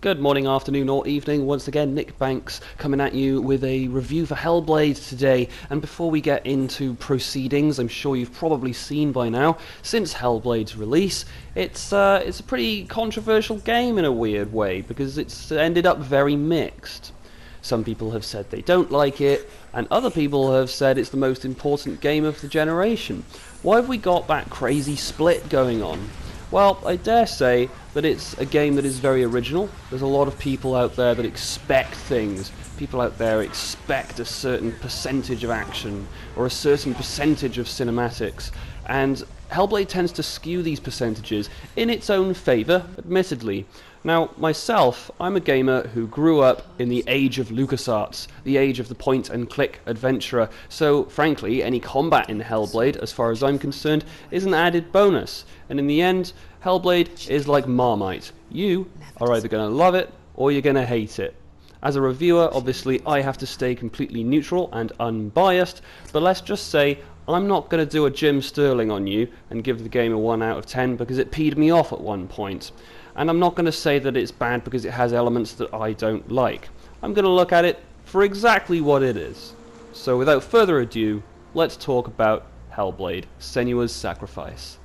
Good morning, afternoon or evening. Once again, Nick Banks coming at you with a review for Hellblade today. And before we get into proceedings, I'm sure you've probably seen by now, since Hellblade's release, it's a pretty controversial game in a weird way, because it's ended up very mixed. Some people have said they don't like it, and other people have said it's the most important game of the generation. Why have we got that crazy split going on? Well, I dare say that it's a game that is very original. There's a lot of people out there that expect things. People out there expect a certain percentage of action or a certain percentage of cinematics, and Hellblade tends to skew these percentages in its own favour, admittedly. Now, myself, I'm a gamer who grew up in the age of LucasArts, the age of the point-and-click adventurer, so frankly, any combat in Hellblade, as far as I'm concerned, is an added bonus, and in the end, Hellblade is like Marmite. You are either going to love it, or you're going to hate it. As a reviewer, obviously, I have to stay completely neutral and unbiased, but let's just say I'm not going to do a Jim Sterling on you and give the game a 1 out of 10 because it peed me off at one point. And I'm not going to say that it's bad because it has elements that I don't like. I'm going to look at it for exactly what it is. So without further ado, let's talk about Hellblade: Senua's Sacrifice.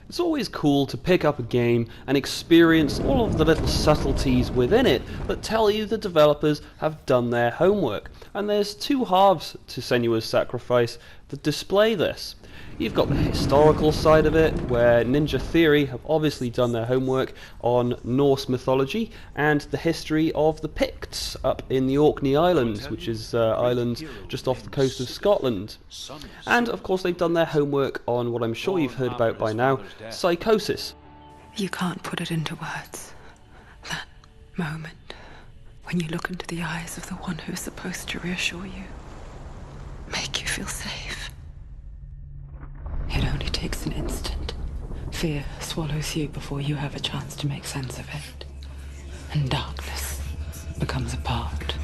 It's always cool to pick up a game and experience all of the little subtleties within it that tell you the developers have done their homework. And there's two halves to Senua's Sacrifice that display this. You've got the historical side of it, where Ninja Theory have obviously done their homework on Norse mythology and the history of the Picts up in the Orkney Islands, which is island just off the coast of Scotland. And of course they've done their homework on what I'm sure you've heard about by now, psychosis. You can't put it into words. That moment when you look into the eyes of the one who's supposed to reassure you, make you feel safe. It only takes an instant. Fear swallows you before you have a chance to make sense of it. And darkness becomes a part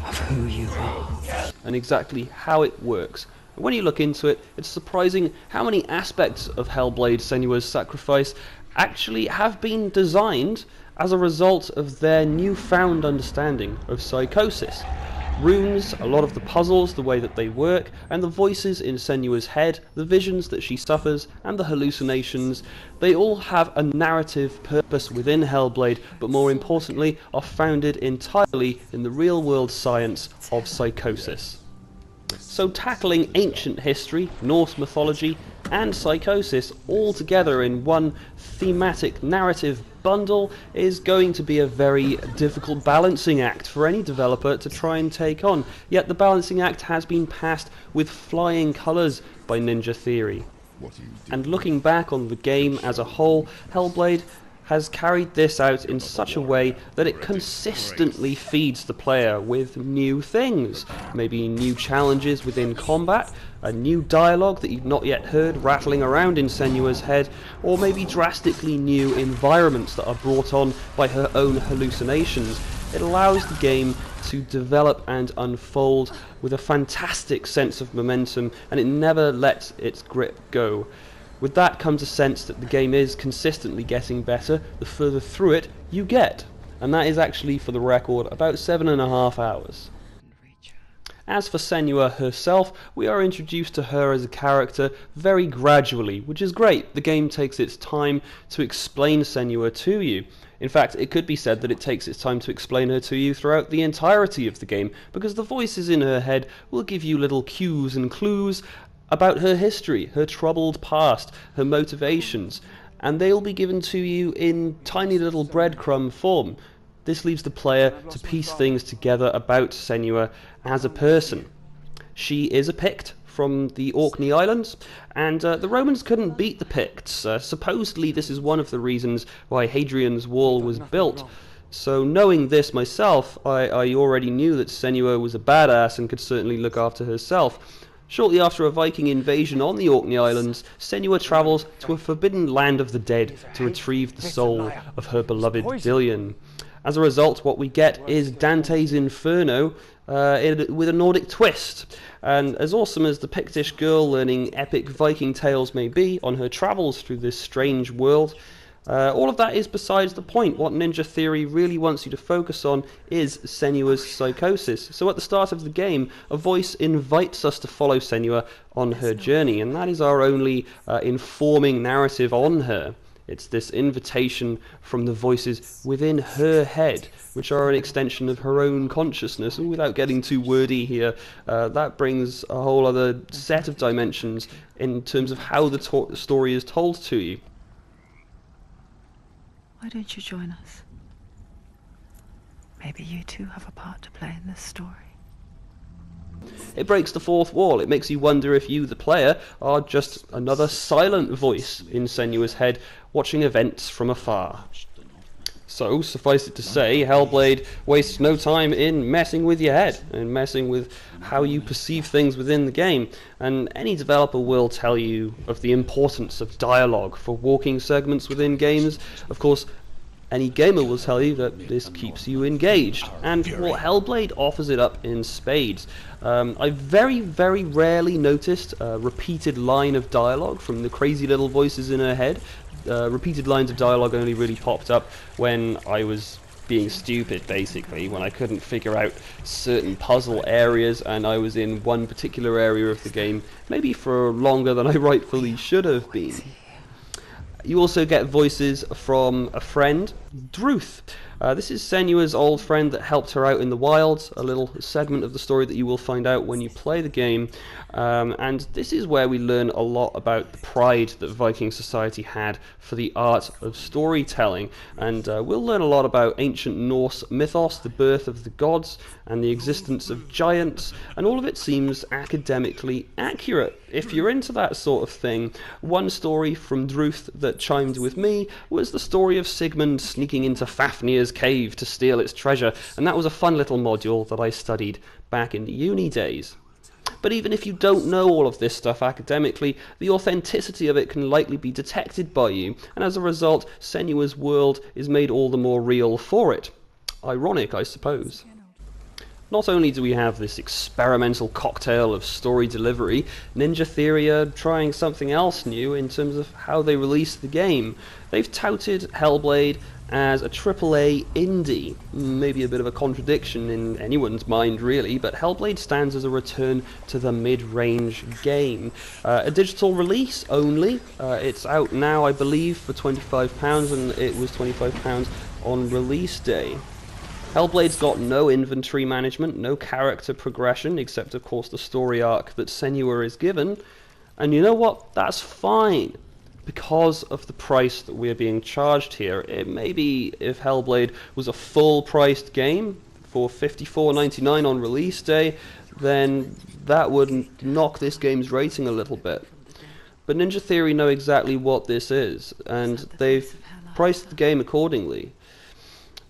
of who you are. And exactly how it works. When you look into it, it's surprising how many aspects of Hellblade: Senua's Sacrifice actually have been designed as a result of their newfound understanding of psychosis. Runes, a lot of the puzzles, the way that they work, and the voices in Senua's head, the visions that she suffers, and the hallucinations, they all have a narrative purpose within Hellblade, but more importantly, are founded entirely in the real-world science of psychosis. So tackling ancient history, Norse mythology, and psychosis all together in one thematic narrative bundle is going to be a very difficult balancing act for any developer to try and take on. Yet the balancing act has been passed with flying colours by Ninja Theory. And looking back on the game as a whole, Hellblade has carried this out in such a way that it consistently feeds the player with new things. Maybe new challenges within combat, a new dialogue that you've not yet heard rattling around in Senua's head, or maybe drastically new environments that are brought on by her own hallucinations. It allows the game to develop and unfold with a fantastic sense of momentum, and it never lets its grip go. With that comes a sense that the game is consistently getting better the further through it you get. And that is actually, for the record, about 7.5 hours. As for Senua herself, we are introduced to her as a character very gradually, which is great. The game takes its time to explain Senua to you. In fact, it could be said that it takes its time to explain her to you throughout the entirety of the game, because the voices in her head will give you little cues and clues about her history, her troubled past, her motivations, and they'll be given to you in tiny little breadcrumb form. This leaves the player to piece things together about Senua as a person. She is a Pict from the Orkney Islands, and the Romans couldn't beat the Picts. Supposedly this is one of the reasons why Hadrian's Wall was built. So knowing this myself, I already knew that Senua was a badass and could certainly look after herself. Shortly after a Viking invasion on the Orkney Islands, Senua travels to a forbidden land of the dead to retrieve the soul of her beloved Dillion. As a result, what we get is Dante's Inferno with a Nordic twist. And as awesome as the Pictish girl learning epic Viking tales may be on her travels through this strange world, All of that is besides the point. What Ninja Theory really wants you to focus on is Senua's psychosis. So at the start of the game, a voice invites us to follow Senua on her journey, and that is our only informing narrative on her. It's this invitation from the voices within her head, which are an extension of her own consciousness. And without getting too wordy here, that brings a whole other set of dimensions in terms of how the story is told to you. Why don't you join us? Maybe you too have a part to play in this story. It breaks the fourth wall. It makes you wonder if you, the player, are just another silent voice in Senua's head, watching events from afar. So, suffice it to say, Hellblade wastes no time in messing with your head and messing with how you perceive things within the game. And any developer will tell you of the importance of dialogue for walking segments within games. Of course, any gamer will tell you that this keeps you engaged, and well, Hellblade offers it up in spades. I've very, very rarely noticed a repeated line of dialogue from the crazy little voices in her head. Repeated lines of dialogue only really popped up when I was being stupid, basically, when I couldn't figure out certain puzzle areas and I was in one particular area of the game, maybe for longer than I rightfully should have been. You also get voices from a friend, Druth. This is Senua's old friend that helped her out in the wilds, a little segment of the story that you will find out when you play the game. And this is where we learn a lot about the pride that Viking society had for the art of storytelling. And we'll learn a lot about ancient Norse mythos, the birth of the gods, and the existence of giants, and all of it seems academically accurate. If you're into that sort of thing, one story from Druth that chimed with me was the story of Sigmund sneaking into Fafnir's cave to steal its treasure, and that was a fun little module that I studied back in the uni days. But even if you don't know all of this stuff academically, the authenticity of it can likely be detected by you, and as a result, Senua's world is made all the more real for it. Ironic, I suppose. Not only do we have this experimental cocktail of story delivery, Ninja Theory are trying something else new in terms of how they release the game. They've touted Hellblade as a AAA indie. Maybe a bit of a contradiction in anyone's mind, really, but Hellblade stands as a return to the mid-range game. A digital release only. It's out now, I believe, for £25, and it was £25 on release day. Hellblade's got no inventory management, no character progression, except of course the story arc that Senua is given. And you know what? That's fine. Because of the price that we're being charged here. It may be if Hellblade was a full-priced game for $54.99 on release day, then that would knock this game's rating a little bit. But Ninja Theory know exactly what this is, and they've priced the game accordingly.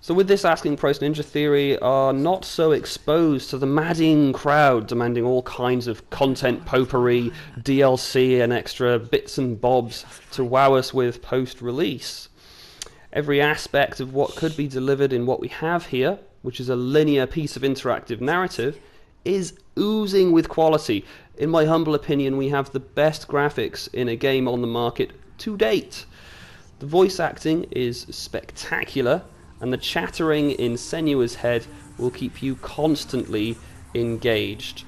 So with this asking price, Ninja Theory are not so exposed to the madding crowd demanding all kinds of content potpourri, DLC and extra bits and bobs to wow us with post-release. Every aspect of what could be delivered in what we have here, which is a linear piece of interactive narrative, is oozing with quality. In my humble opinion, we have the best graphics in a game on the market to date. The voice acting is spectacular, and the chattering in Senua's head will keep you constantly engaged.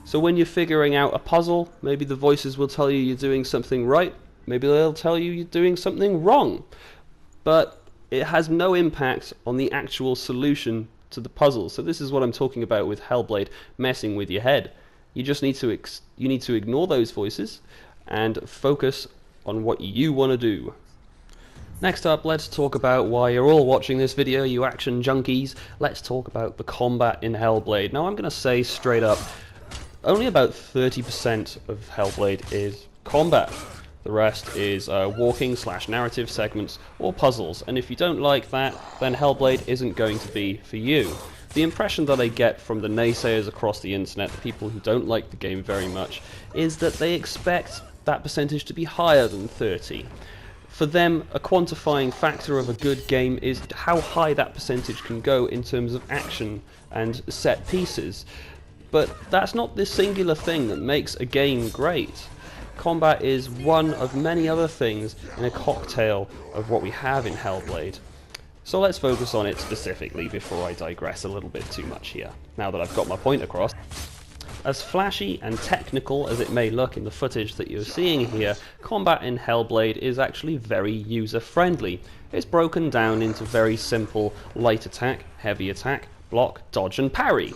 So when you're figuring out a puzzle, maybe the voices will tell you you're doing something right, maybe they'll tell you you're doing something wrong. But it has no impact on the actual solution to the puzzle. So this is what I'm talking about with Hellblade messing with your head. You just need to ignore those voices and focus on what you want to do. Next up, let's talk about why you're all watching this video, you action junkies. Let's talk about the combat in Hellblade. Now I'm going to say straight up, only about 30% of Hellblade is combat. The rest is walking/narrative segments or puzzles, and if you don't like that, then Hellblade isn't going to be for you. The impression that I get from the naysayers across the internet, the people who don't like the game very much, is that they expect that percentage to be higher than 30. For them, a quantifying factor of a good game is how high that percentage can go in terms of action and set pieces. But that's not the singular thing that makes a game great. combat is one of many other things in a cocktail of what we have in Hellblade. So let's focus on it specifically before I digress a little bit too much here, now that I've got my point across. As flashy and technical as it may look in the footage that you're seeing here, combat in Hellblade is actually very user-friendly. It's broken down into very simple light attack, heavy attack, block, dodge and parry.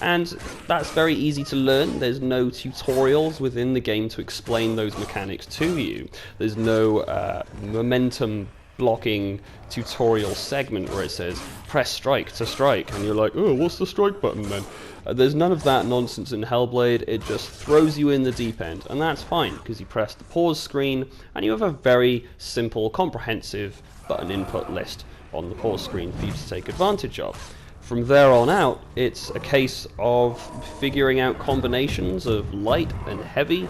And that's very easy to learn. There's no tutorials within the game to explain those mechanics to you. There's no momentum blocking tutorial segment where it says press strike to strike and you're like, oh, what's the strike button then? There's none of that nonsense in Hellblade. It just throws you in the deep end, and that's fine because you press the pause screen and you have a very simple, comprehensive button input list on the pause screen for you to take advantage of. From there on out, it's a case of figuring out combinations of light and heavy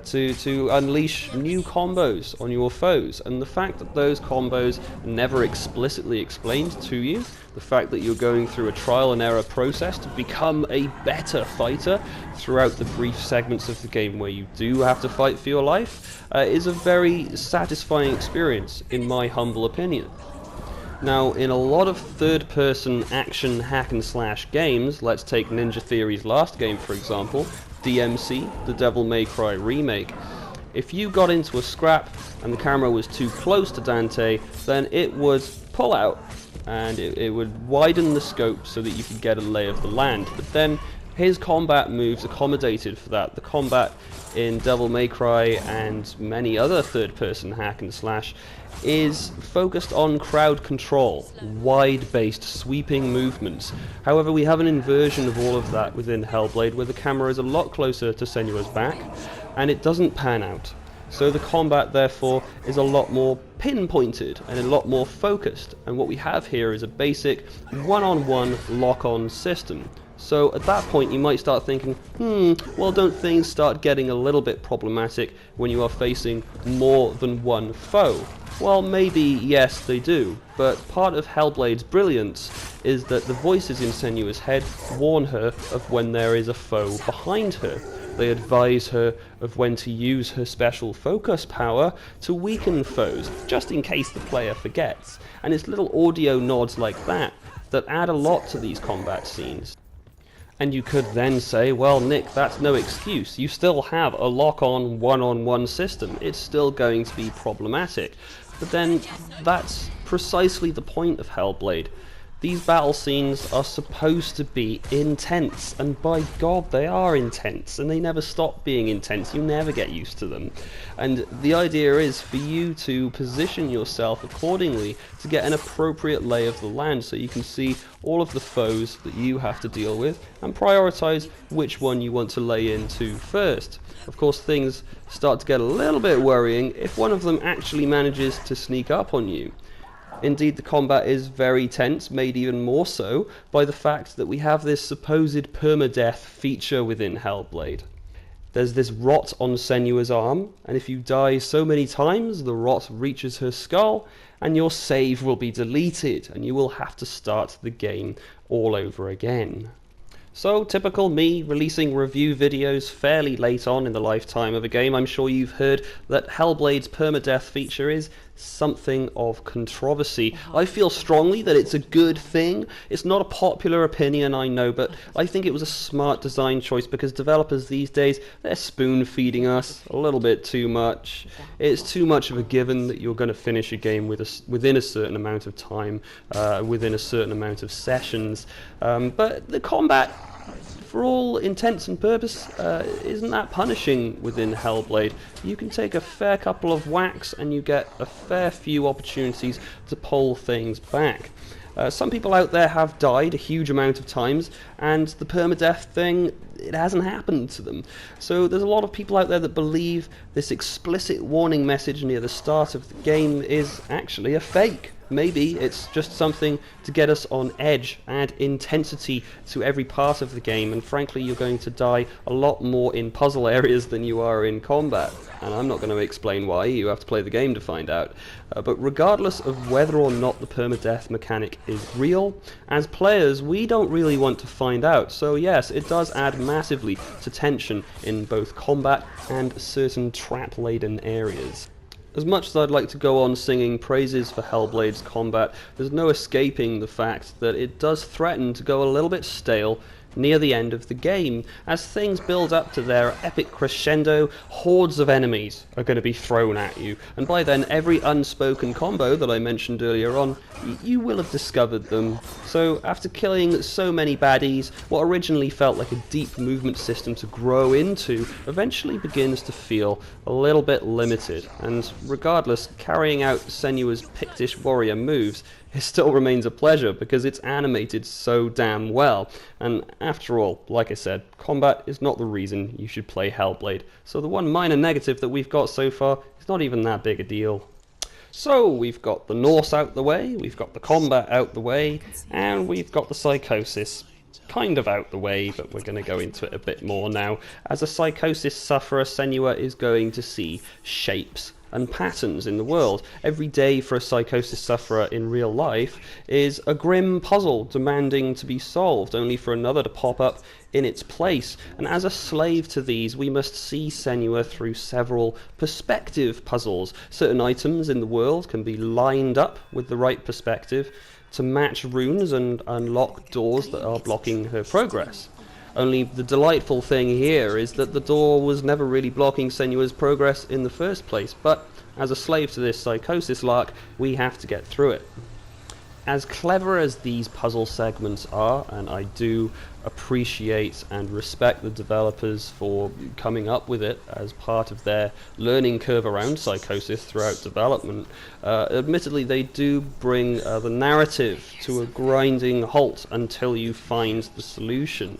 to unleash new combos on your foes. And the fact that those combos are never explicitly explained to you, the fact that you're going through a trial and error process to become a better fighter throughout the brief segments of the game where you do have to fight for your life, is a very satisfying experience, in my humble opinion. Now, in a lot of third-person action hack-and-slash games, let's take Ninja Theory's last game for example, DMC, the Devil May Cry remake, if you got into a scrap and the camera was too close to Dante, then it would pull out and it would widen the scope so that you could get a lay of the land. But then his combat moves accommodated for that. The combat in Devil May Cry and many other third-person hack-and-slash is focused on crowd control, wide-based sweeping movements. However, we have an inversion of all of that within Hellblade, where the camera is a lot closer to Senua's back, and it doesn't pan out. So the combat, therefore, is a lot more pinpointed and a lot more focused, and what we have here is a basic one-on-one lock-on system. So at that point you might start thinking, well, don't things start getting a little bit problematic when you are facing more than one foe? Well, maybe yes they do, but part of Hellblade's brilliance is that the voices in Senua's head warn her of when there is a foe behind her. They advise her of when to use her special focus power to weaken foes, just in case the player forgets. And it's little audio nods like that that add a lot to these combat scenes. And you could then say, well, Nick, that's no excuse. You still have a lock-on, one-on-one system. It's still going to be problematic. But then, that's precisely the point of Hellblade. These battle scenes are supposed to be intense, and by God, they are intense, and they never stop being intense. You never get used to them. And the idea is for you to position yourself accordingly to get an appropriate lay of the land so you can see all of the foes that you have to deal with and prioritize which one you want to lay into first. Of course, things start to get a little bit worrying if one of them actually manages to sneak up on you. Indeed, the combat is very tense, made even more so by the fact that we have this supposed permadeath feature within Hellblade. There's this rot on Senua's arm, and if you die so many times, the rot reaches her skull, and your save will be deleted, and you will have to start the game all over again. So, typical me releasing review videos fairly late on in the lifetime of a game, I'm sure you've heard that Hellblade's permadeath feature is something of controversy. I feel strongly that it's a good thing. It's not a popular opinion, I know, but I think it was a smart design choice because developers these days, they're spoon-feeding us a little bit too much. It's too much of a given that you're going to finish a game within a certain amount of time, within a certain amount of sessions. But the combat, for all intents and purpose, isn't that punishing within Hellblade. You can take a fair couple of whacks and you get a fair few opportunities to pull things back. Some people out there have died a huge amount of times, and the permadeath thing, it hasn't happened to them. So there's a lot of people out there that believe this explicit warning message near the start of the game is actually a fake. Maybe it's just something to get us on edge, add intensity to every part of the game, and frankly you're going to die a lot more in puzzle areas than you are in combat. And I'm not going to explain why, you have to play the game to find out. But regardless of whether or not the permadeath mechanic is real, as players we don't really want to find out. So yes, it does add massively to tension in both combat and certain trap-laden areas. As much as I'd like to go on singing praises for Hellblade's combat, there's no escaping the fact that it does threaten to go a little bit stale near the end of the game. As things build up to their epic crescendo, hordes of enemies are going to be thrown at you, and by then every unspoken combo that I mentioned earlier on, you will have discovered them. So after killing so many baddies, what originally felt like a deep movement system to grow into eventually begins to feel a little bit limited, and regardless, carrying out Senua's Pictish warrior moves, it still remains a pleasure because it's animated so damn well. And after all, like I said, combat is not the reason you should play Hellblade, so the one minor negative that we've got so far is not even that big a deal. So we've got the Norse out the way, we've got the combat out the way, and we've got the psychosis kind of out the way, but we're going to go into it a bit more now. As a psychosis sufferer, Senua is going to see shapes and patterns in the world. Every day for a psychosis sufferer in real life is a grim puzzle demanding to be solved, only for another to pop up in its place. And as a slave to these, we must see Senua through several perspective puzzles. Certain items in the world can be lined up with the right perspective to match runes and unlock doors that are blocking her progress. Only the delightful thing here is that the door was never really blocking Senua's progress in the first place, but as a slave to this psychosis lark, we have to get through it. As clever as these puzzle segments are, and I do appreciate and respect the developers for coming up with it as part of their learning curve around psychosis throughout development, admittedly they do bring the narrative to a grinding halt until you find the solution.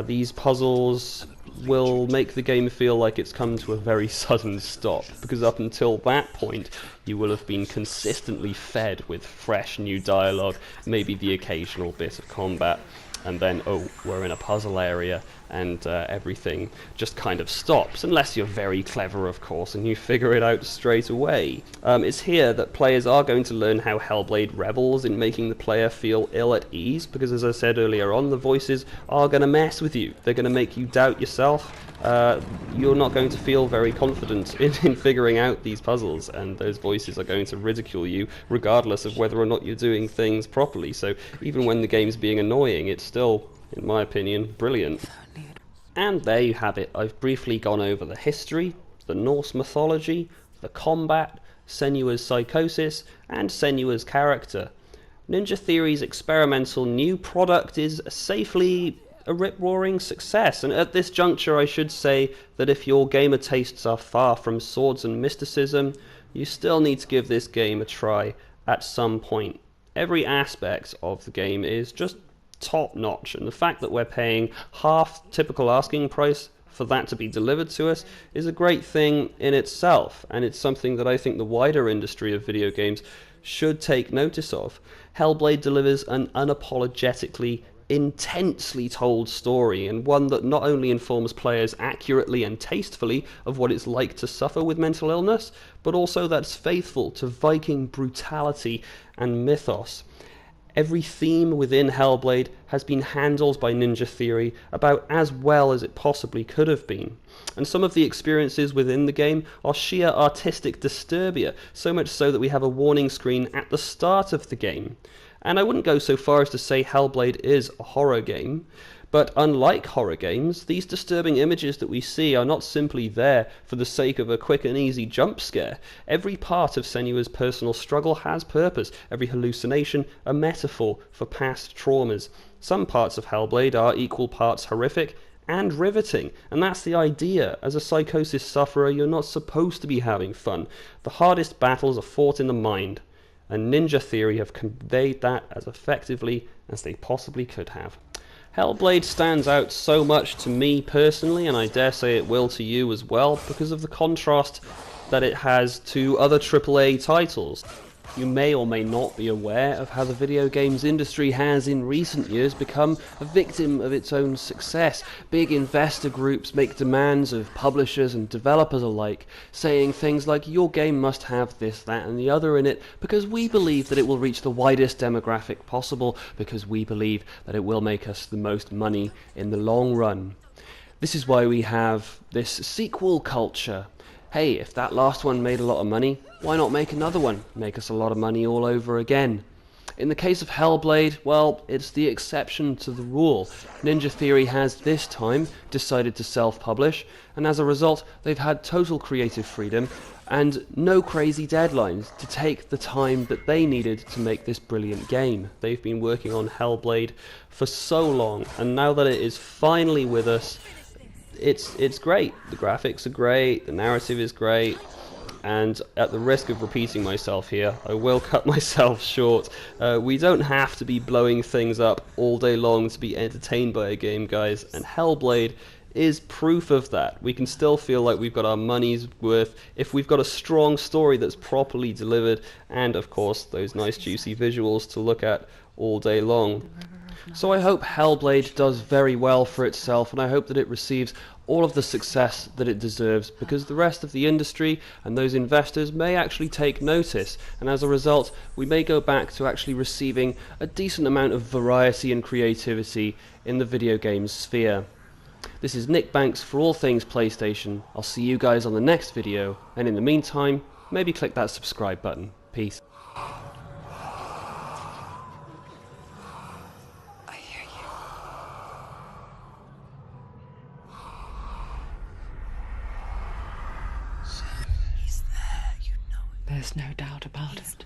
These puzzles will make the game feel like it's come to a very sudden stop, because up until that point you will have been consistently fed with fresh new dialogue, maybe the occasional bit of combat, and then, oh, we're in a puzzle area, and everything just kind of stops, unless you're very clever, of course, and you figure it out straight away. It's here that players are going to learn how Hellblade revels in making the player feel ill at ease, because as I said earlier on, the voices are going to mess with you. They're going to make you doubt yourself. You're not going to feel very confident in figuring out these puzzles, and those voices are going to ridicule you regardless of whether or not you're doing things properly. So even when the game's being annoying, it's still, in my opinion, brilliant. And there you have it. I've briefly gone over the history, the Norse mythology, the combat, Senua's psychosis, and Senua's character. Ninja Theory's experimental new product is safely a rip-roaring success, and at this juncture I should say that if your gamer tastes are far from swords and mysticism, you still need to give this game a try at some point. Every aspect of the game is just top-notch, and the fact that we're paying half typical asking price for that to be delivered to us is a great thing in itself, and it's something that I think the wider industry of video games should take notice of. Hellblade delivers an unapologetically intensely told story, and one that not only informs players accurately and tastefully of what it's like to suffer with mental illness, but also that's faithful to Viking brutality and mythos. Every theme within Hellblade has been handled by Ninja Theory about as well as it possibly could have been. And some of the experiences within the game are sheer artistic disturbia, so much so that we have a warning screen at the start of the game. And I wouldn't go so far as to say Hellblade is a horror game, but unlike horror games, these disturbing images that we see are not simply there for the sake of a quick and easy jump scare. Every part of Senua's personal struggle has purpose, every hallucination a metaphor for past traumas. Some parts of Hellblade are equal parts horrific and riveting, and that's the idea. As a psychosis sufferer, you're not supposed to be having fun. The hardest battles are fought in the mind, and Ninja Theory have conveyed that as effectively as they possibly could have. Hellblade stands out so much to me personally, and I dare say it will to you as well, because of the contrast that it has to other AAA titles. You may or may not be aware of how the video games industry has in recent years become a victim of its own success. Big investor groups make demands of publishers and developers alike, saying things like, your game must have this, that and the other in it, because we believe that it will reach the widest demographic possible, because we believe that it will make us the most money in the long run. This is why we have this sequel culture. Hey, if that last one made a lot of money, why not make another one? Make us a lot of money all over again. In the case of Hellblade, well, it's the exception to the rule. Ninja Theory has this time decided to self-publish, and as a result, they've had total creative freedom and no crazy deadlines to take the time that they needed to make this brilliant game. They've been working on Hellblade for so long, and now that it is finally with us, it's great. The graphics are great, the narrative is great, and at the risk of repeating myself here, I will cut myself short. We don't have to be blowing things up all day long to be entertained by a game, guys, and Hellblade is proof of that. We can still feel like we've got our money's worth if we've got a strong story that's properly delivered, and of course those nice juicy visuals to look at all day long. So I hope Hellblade does very well for itself, and I hope that it receives all of the success that it deserves, because the rest of the industry and those investors may actually take notice, and as a result we may go back to actually receiving a decent amount of variety and creativity in the video game sphere. This is Nick Banks for All Things PlayStation. I'll see you guys on the next video, and in the meantime, maybe click that subscribe button. Peace. There's no doubt about it.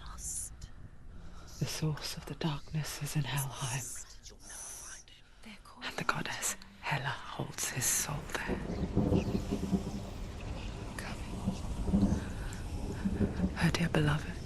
The source of the darkness is in Helheim, and the goddess Hela holds his soul there. Her dear beloved